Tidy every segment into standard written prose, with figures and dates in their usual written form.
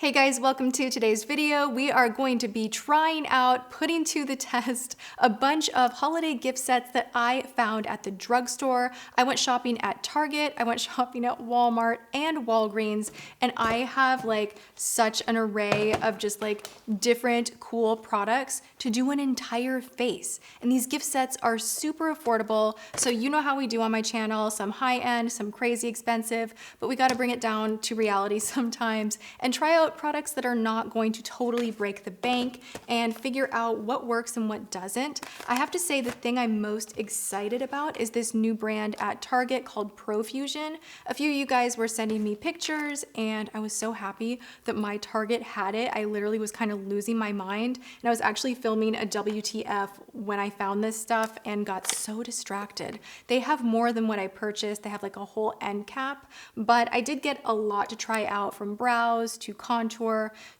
Hey guys, welcome to today's video. We are going to be trying out, putting to the test, a bunch of holiday gift sets that I found at the drugstore. I went shopping at Target, I went shopping at Walmart and Walgreens, and I have like such an array of just like different cool products to do an entire face. And these gift sets are super affordable, so you know how we do on my channel, some high end, some crazy expensive, but we gotta bring it down to reality sometimes and try out products that are not going to totally break the bank and figure out what works and what doesn't. I have to say the thing I'm most excited about is this new brand at Target called ProFusion. A few of you guys were sending me pictures and I was so happy that my Target had it. I literally was kind of losing my mind and I was actually filming a WTF when I found this stuff and got so distracted. They have more than what I purchased. They have like a whole end cap, but I did get a lot to try out, from brows to contour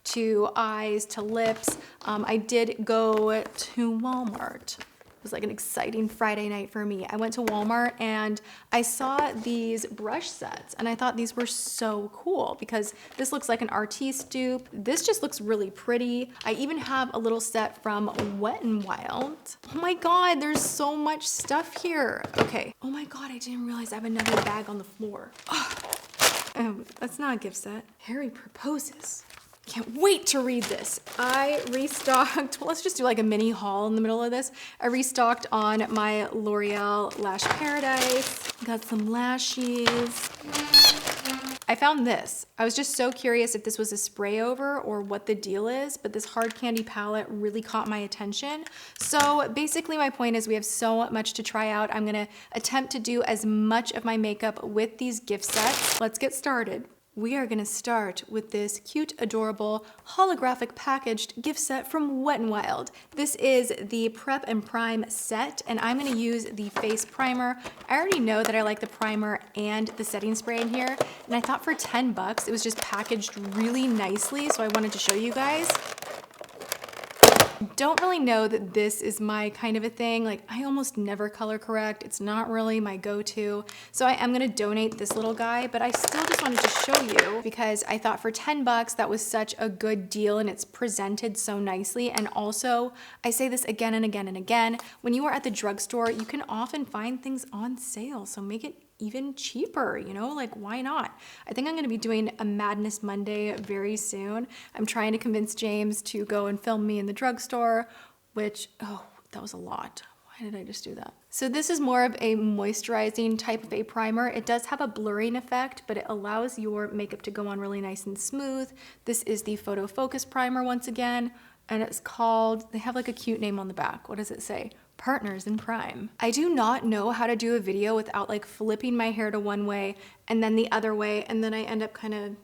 to eyes to lips. I did go to Walmart. It was like an exciting Friday night for me. I went to Walmart and I saw these brush sets and I thought these were so cool because this looks like an artiste dupe. This just looks really pretty. I even have a little set from Wet n Wild. Oh my God, there's so much stuff here. Okay. Oh my God, I didn't realize I have another bag on the floor. Oh, that's not a gift set. Harry proposes. Can't wait to read this. I restocked, well, let's just do like a mini haul in the middle of this. I restocked on my L'Oreal Lash Paradise. Got some lashes. I found this. I was just so curious if this was a spray over or what the deal is, but this hard candy palette really caught my attention. So basically my point is we have so much to try out. I'm gonna attempt to do as much of my makeup with these gift sets. Let's get started. We are gonna start with this cute, adorable, holographic packaged gift set from Wet n Wild. This is the Prep and Prime set, and I'm gonna use the face primer. I already know that I like the primer and the setting spray in here, and I thought for 10 bucks, it was just packaged really nicely, so I wanted to show you guys. Don't really know that this is my kind of a thing. Like, I almost never color correct. It's not really my go-to. So I am gonna donate this little guy, but I still just wanted to show you because I thought for 10 bucks that was such a good deal and it's presented so nicely. And also, I say this again and again and again, when you are at the drugstore, you can often find things on sale. So make it even cheaper, you know, like why not? I think I'm going to be doing a Madness Monday very soon. I'm trying to convince James to go and film me in the drugstore, which, oh, that was a lot. Why did I just do that? So this is more of a moisturizing type of a primer. It does have a blurring effect, but it allows your makeup to go on really nice and smooth. This is the Photo Focus Primer once again, and it's called, they have like a cute name on the back. What does it say? Partners in Crime. I do not know how to do a video without like flipping my hair to one way and then the other way, and then I end up kind of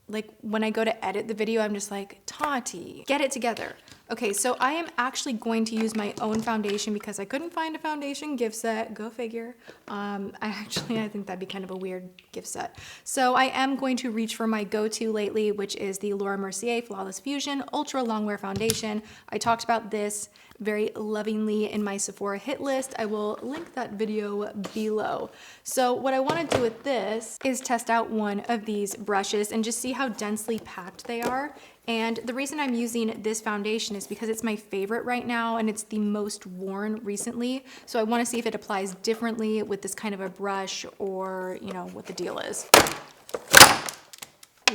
like, when I go to edit the video, I'm just like, Tati, get it together. Okay, so I am actually going to use my own foundation because I couldn't find a foundation gift set, go figure. I think that'd be kind of a weird gift set. So I am going to reach for my go-to lately, which is the Laura Mercier Flawless Fusion Ultra Longwear Foundation. I talked about this very lovingly in my Sephora hit list. I will link that video below. So what I want to do with this is test out one of these brushes and just see how densely packed they are. And the reason I'm using this foundation is because it's my favorite right now and it's the most worn recently. So I want to see if it applies differently with this kind of a brush or, you know, what the deal is.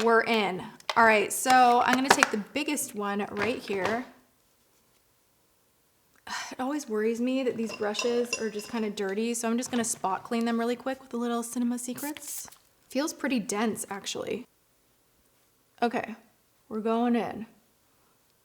We're in. All right, so I'm going to take the biggest one right here. It always worries me that these brushes are just kind of dirty, so I'm just gonna spot clean them really quick with the little Cinema Secrets. Feels pretty dense, actually. Okay, we're going in.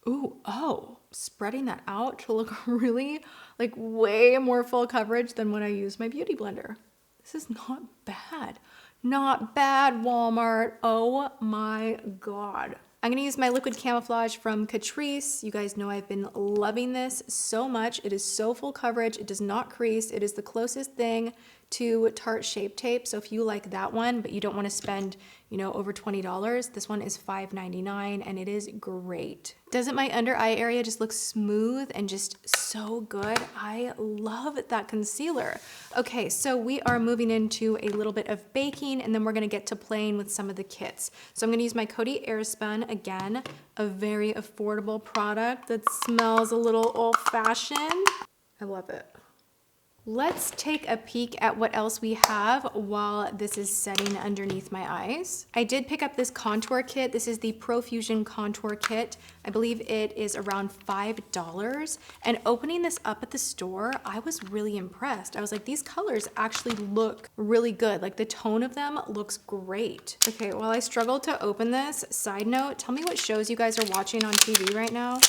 Ooh, oh, spreading that out to look really, like way more full coverage than when I use my Beauty Blender. This is not bad. Not bad, Walmart. Oh my God. I'm gonna use my liquid camouflage from Catrice. You guys know I've been loving this so much. It is so full coverage. It does not crease. It is the closest thing to Tarte Shape Tape. So if you like that one, but you don't want to spend, you know, over $20, this one is $5.99 and it is great. Doesn't my under eye area just look smooth and just so good? I love that concealer. Okay, so we are moving into a little bit of baking and then we're gonna get to playing with some of the kits. So I'm gonna use my Coty Airspun again, a very affordable product that smells a little old-fashioned. I love it. Let's take a peek at what else we have while this is setting underneath my eyes. I did pick up this contour kit. This is the ProFusion Contour Kit. I believe it is around $5. And opening this up at the store, I was really impressed. I was like, these colors actually look really good. Like the tone of them looks great. Okay, while I struggle to open this, side note, tell me what shows you guys are watching on TV right now.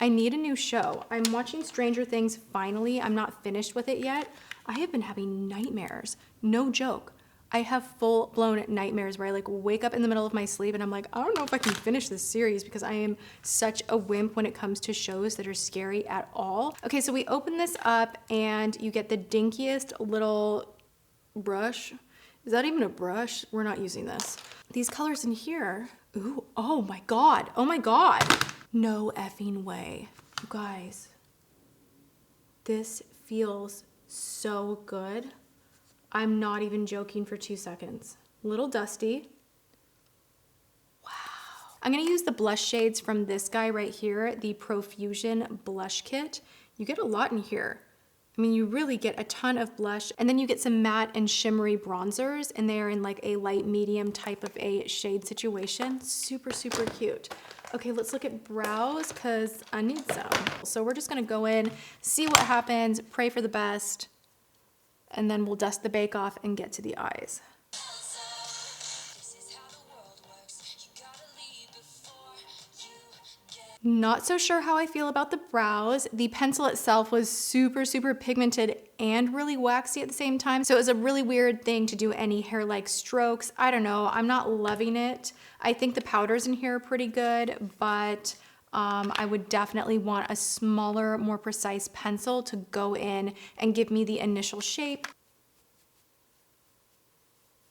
I need a new show. I'm watching Stranger Things finally. I'm not finished with it yet. I have been having nightmares. No joke. I have full-blown nightmares where I like wake up in the middle of my sleep and I'm like, I don't know if I can finish this series because I am such a wimp when it comes to shows that are scary at all. Okay, so we open this up and you get the dinkiest little brush. Is that even a brush? We're not using this. These colors in here. Ooh, oh my God. Oh my God. No effing way. You guys, this feels so good. I'm not even joking for 2 seconds. A little dusty. Wow. I'm gonna use the blush shades from this guy right here, the ProFusion Blush Kit. You get a lot in here. I mean, you really get a ton of blush, and then you get some matte and shimmery bronzers, and they're in like a light medium type of a shade situation. Super, super cute. Okay, let's look at brows because I need some. So we're just gonna go in, see what happens, pray for the best, and then we'll dust the bake off and get to the eyes. Not so sure how I feel about the brows. The pencil itself was super, super pigmented and really waxy at the same time. So it was a really weird thing to do any hair-like strokes. I don't know, I'm not loving it. I think the powders in here are pretty good, but I would definitely want a smaller, more precise pencil to go in and give me the initial shape.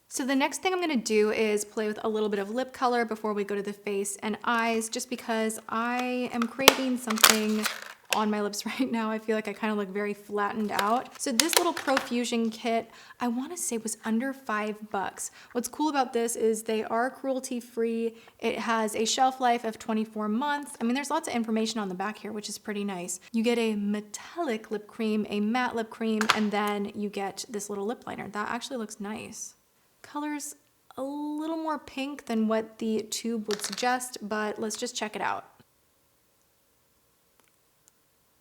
So the next thing I'm gonna do is play with a little bit of lip color before we go to the face and eyes, just because I am craving something on my lips right now. I feel like I kind of look very flattened out. So this little ProFusion kit, I wanna say was under $5. What's cool about this is they are cruelty-free. It has a shelf life of 24 months. I mean, there's lots of information on the back here, which is pretty nice. You get a metallic lip cream, a matte lip cream, and then you get this little lip liner. That actually looks nice. Color's a little more pink than what the tube would suggest, but let's just check it out.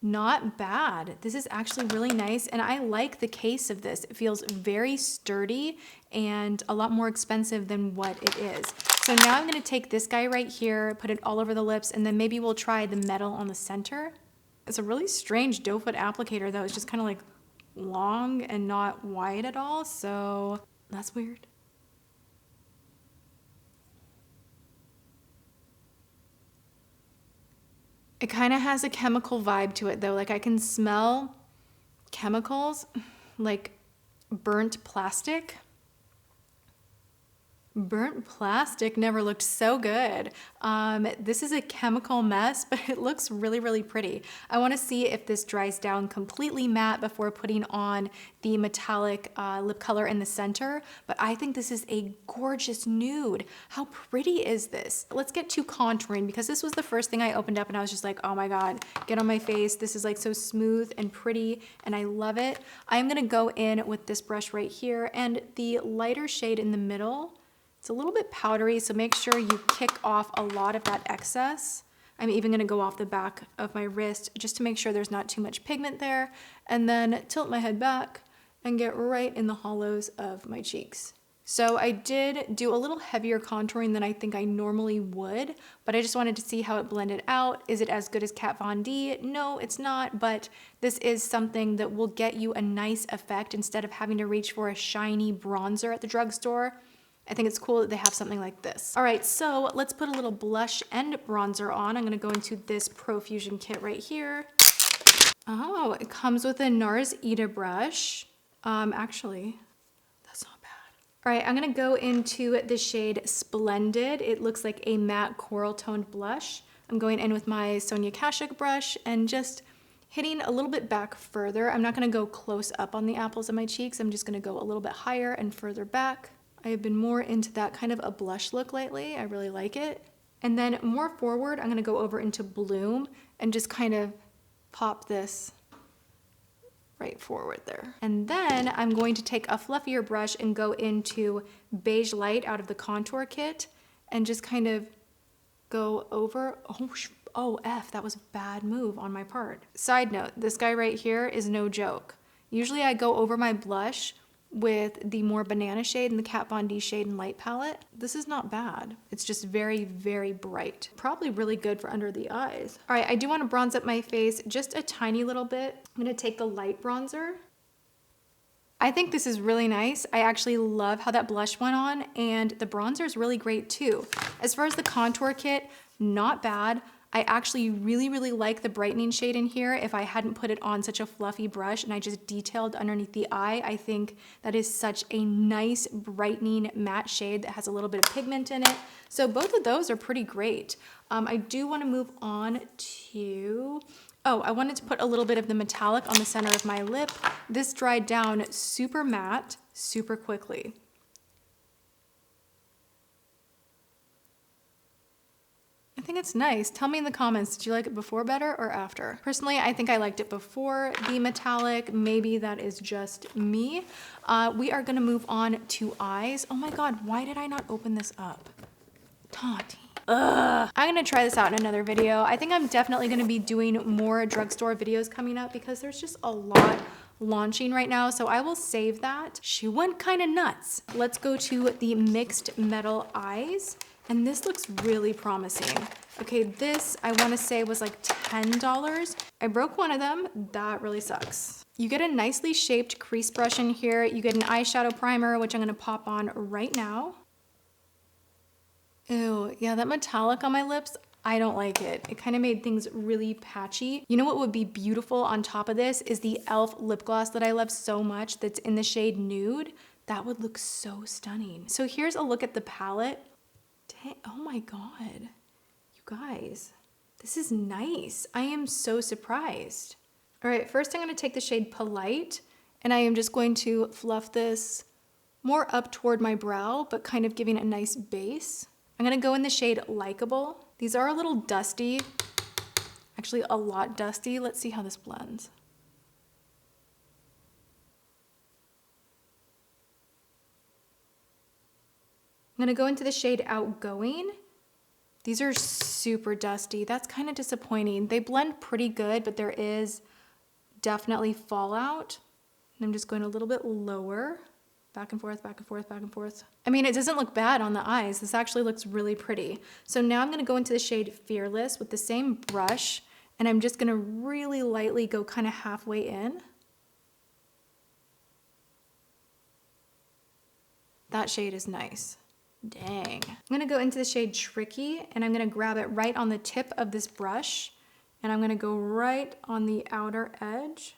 Not bad. This is actually really nice, and I like the case of this. It feels very sturdy and a lot more expensive than what it is. So now I'm gonna take this guy right here, put it all over the lips, and then maybe we'll try the metal on the center. It's a really strange doe foot applicator though. It's just kind of like long and not wide at all, so that's weird. It kind of has a chemical vibe to it though. Like I can smell chemicals, like burnt plastic. Burnt plastic never looked so good. This is a chemical mess, but it looks really, really pretty. I wanna see if this dries down completely matte before putting on the metallic lip color in the center, but I think this is a gorgeous nude. How pretty is this? Let's get to contouring because this was the first thing I opened up and I was just like, oh my God, get on my face. This is like so smooth and pretty and I love it. I'm gonna go in with this brush right here and the lighter shade in the middle. It's a little bit powdery, so make sure you kick off a lot of that excess. I'm even gonna go off the back of my wrist just to make sure there's not too much pigment there, and then tilt my head back and get right in the hollows of my cheeks. So I did do a little heavier contouring than I think I normally would, but I just wanted to see how it blended out. Is it as good as Kat Von D? No, it's not, but this is something that will get you a nice effect instead of having to reach for a shiny bronzer at the drugstore. I think it's cool that they have something like this. All right, so let's put a little blush and bronzer on. I'm gonna go into this ProFusion kit right here. Oh, it comes with a NARS Ita brush. Actually, that's not bad. All right, I'm gonna go into the shade Splendid. It looks like a matte coral toned blush. I'm going in with my Sonia Kashuk brush and just hitting a little bit back further. I'm not gonna go close up on the apples of my cheeks. I'm just gonna go a little bit higher and further back. I have been more into that kind of a blush look lately. I really like it. And then more forward, I'm gonna go over into Bloom and just kind of pop this right forward there. And then I'm going to take a fluffier brush and go into Beige Light out of the contour kit and just kind of go over. Oh, F, that was a bad move on my part. Side note, this guy right here is no joke. Usually I go over my blush with the more banana shade and the Kat Von D shade and light palette. This is not bad. It's just very, very bright. Probably really good for under the eyes. All right, I do want to bronze up my face just a tiny little bit. I'm gonna take the light bronzer. I think this is really nice. I actually love how that blush went on, and the bronzer is really great too. As far as the contour kit, not bad. I actually really, really like the brightening shade in here. If I hadn't put it on such a fluffy brush and I just detailed underneath the eye, I think that is such a nice brightening matte shade that has a little bit of pigment in it. So both of those are pretty great. I do want to move on to, I wanted to put a little bit of the metallic on the center of my lip. This dried down super matte, super quickly. I think it's nice. Tell me in the comments, did you like it before better or after? Personally, I think I liked it before the metallic. Maybe that is just me. We are gonna move on to eyes. Oh my God, why did I not open this up? Tati. Ugh. I'm gonna try this out in another video. I think I'm definitely gonna be doing more drugstore videos coming up because there's just a lot launching right now, so I will save that. She went kind of nuts. Let's go to the mixed metal eyes. And this looks really promising. Okay, this I wanna say was like $10. I broke one of them, that really sucks. You get a nicely shaped crease brush in here. You get an eyeshadow primer, which I'm gonna pop on right now. Ew, yeah, that metallic on my lips, I don't like it. It kind of made things really patchy. You know what would be beautiful on top of this is the e.l.f. lip gloss that I love so much that's in the shade Nude. That would look so stunning. So here's a look at the palette. Oh my God, you guys, this is nice. I am so surprised. All right, first I'm gonna take the shade Polite, and I am just going to fluff this more up toward my brow, but kind of giving a nice base. I'm gonna go in the shade Likeable. These are a little dusty, actually a lot dusty. Let's see how this blends. I'm gonna go into the shade Outgoing. These are super dusty. That's kind of disappointing. They blend pretty good, but there is definitely fallout. And I'm just going a little bit lower, back and forth, back and forth, back and forth. I mean, it doesn't look bad on the eyes. This actually looks really pretty. So now I'm gonna go into the shade Fearless with the same brush, and I'm just gonna really lightly go kind of halfway in. That shade is nice. Dang. I'm gonna go into the shade Tricky, and I'm gonna grab it right on the tip of this brush, and I'm gonna go right on the outer edge,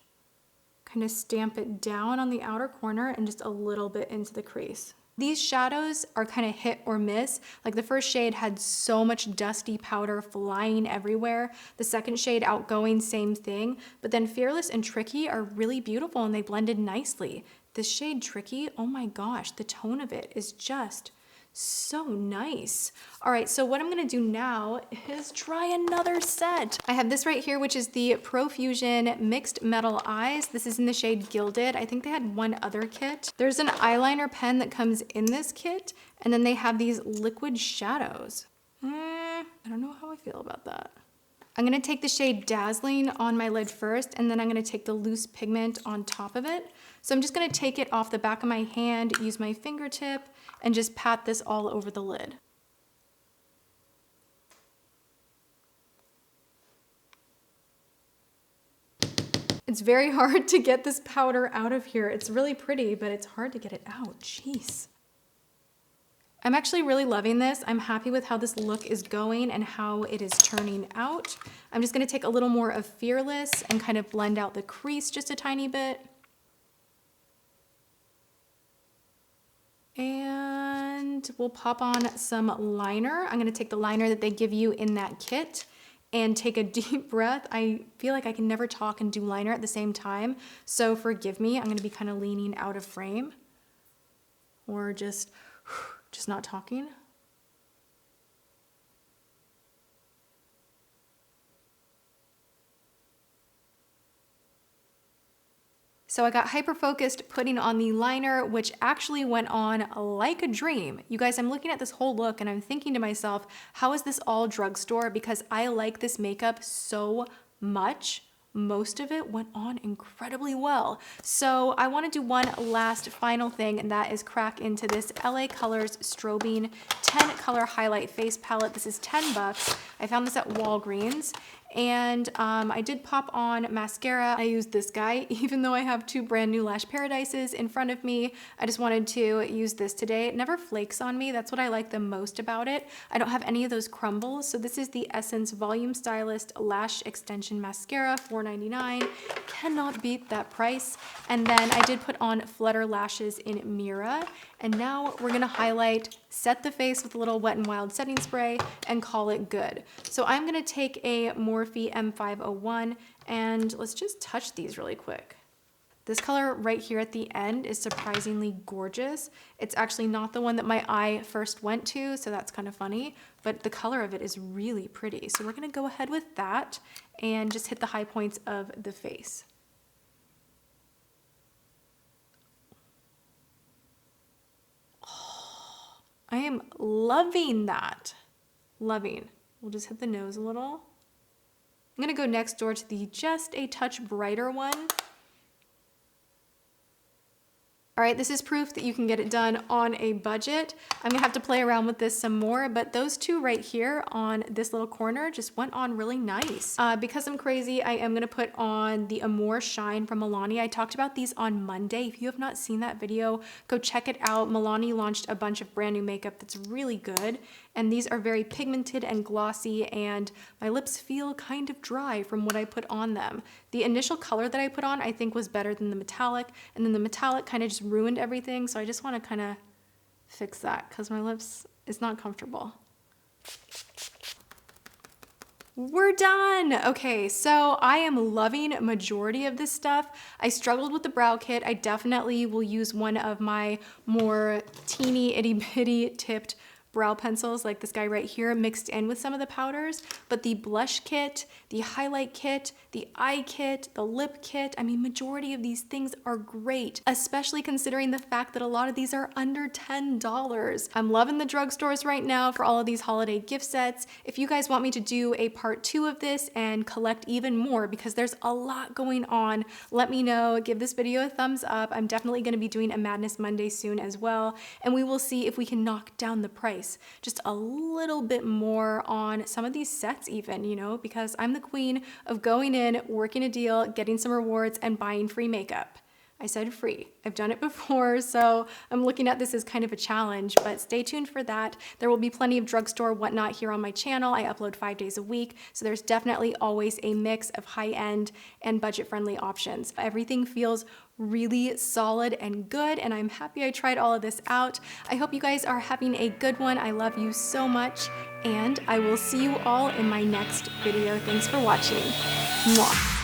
kind of stamp it down on the outer corner and just a little bit into the crease. These shadows are kind of hit or miss. Like the first shade had so much dusty powder flying everywhere. The second shade, Outgoing, same thing. But then Fearless and Tricky are really beautiful and they blended nicely. This shade Tricky, oh my gosh, the tone of it is just so nice. All right, so what I'm gonna do now is try another set. I have this right here, which is the ProFusion Mixed Metal Eyes. This is in the shade Gilded. I think they had one other kit. There's an eyeliner pen that comes in this kit, and then they have these liquid shadows. I don't know how I feel about that. I'm gonna take the shade Dazzling on my lid first, and then I'm gonna take the loose pigment on top of it. So I'm just gonna take it off the back of my hand, use my fingertip, and just pat this all over the lid. It's very hard to get this powder out of here. It's really pretty, but it's hard to get it out, jeez. I'm actually really loving this. I'm happy with how this look is going and how it is turning out. I'm just gonna take a little more of Fearless and kind of blend out the crease just a tiny bit. And we'll pop on some liner. I'm gonna take the liner that they give you in that kit and take a deep breath. I feel like I can never talk and do liner at the same time, so forgive me. I'm gonna be kind of leaning out of frame or just not talking. So I got hyper-focused putting on the liner, which actually went on like a dream. You guys, I'm looking at this whole look and I'm thinking to myself, how is this all drugstore? Because I like this makeup so much. Most of it went on incredibly well. So I want to do one last final thing, and that is crack into this LA Colors Strobing 10 color highlight face palette. This is $10. I found this at Walgreens. And I did pop on mascara. I used this guy, even though I have two brand new Lash Paradises in front of me. I just wanted to use this today. It never flakes on me. That's what I like the most about it. I don't have any of those crumbles. So this is the Essence Volume Stylist Lash Extension Mascara, $4.99. Cannot beat that price. And then I did put on Flutter Lashes in Mira. And now we're gonna highlight, set the face with a little Wet n Wild setting spray, and call it good. So I'm gonna take a Morphe M501 and let's just touch these really quick. This color right here at the end is surprisingly gorgeous. It's actually not the one that my eye first went to, so that's kind of funny, but the color of it is really pretty. So we're gonna go ahead with that and just hit the high points of the face. I am loving that. Loving. We'll just hit the nose a little. I'm gonna go next door to the just a touch brighter one. All right, this is proof that you can get it done on a budget. I'm gonna have to play around with this some more, but those two right here on this little corner just went on really nice. Because I'm crazy, I am gonna put on the Amore Shine from Milani. I talked about these on Monday. If you have not seen that video, go check it out. Milani launched a bunch of brand new makeup that's really good. And these are very pigmented and glossy, and my lips feel kind of dry from what I put on them. The initial color that I put on I think was better than the metallic, and then the metallic kind of just ruined everything, so I just want to kind of fix that because my lips is not comfortable. We're done. Okay, so I am loving majority of this stuff. I struggled with the brow kit. I definitely will use one of my more teeny itty bitty tipped brow pencils like this guy right here mixed in with some of the powders, but the blush kit, the highlight kit, the eye kit, the lip kit, I mean, majority of these things are great, especially considering the fact that a lot of these are under $10. I'm loving the drugstores right now for all of these holiday gift sets. If you guys want me to do a part 2 of this and collect even more, because there's a lot going on, let me know. Give this video a thumbs up. I'm definitely going to be doing a Madness Monday soon as well, and we will see if we can knock down the price just a little bit more on some of these sets even, you know, because I'm the queen of going in, working a deal, getting some rewards, and buying free makeup. I said free. I've done it before, so I'm looking at this as kind of a challenge, but stay tuned for that. There will be plenty of drugstore whatnot here on my channel. I upload 5 days a week, so there's definitely always a mix of high-end and budget-friendly options. Everything feels really solid and good, and I'm happy I tried all of this out. I hope you guys are having a good one. I love you so much, and I will see you all in my next video. Thanks for watching. Mwah.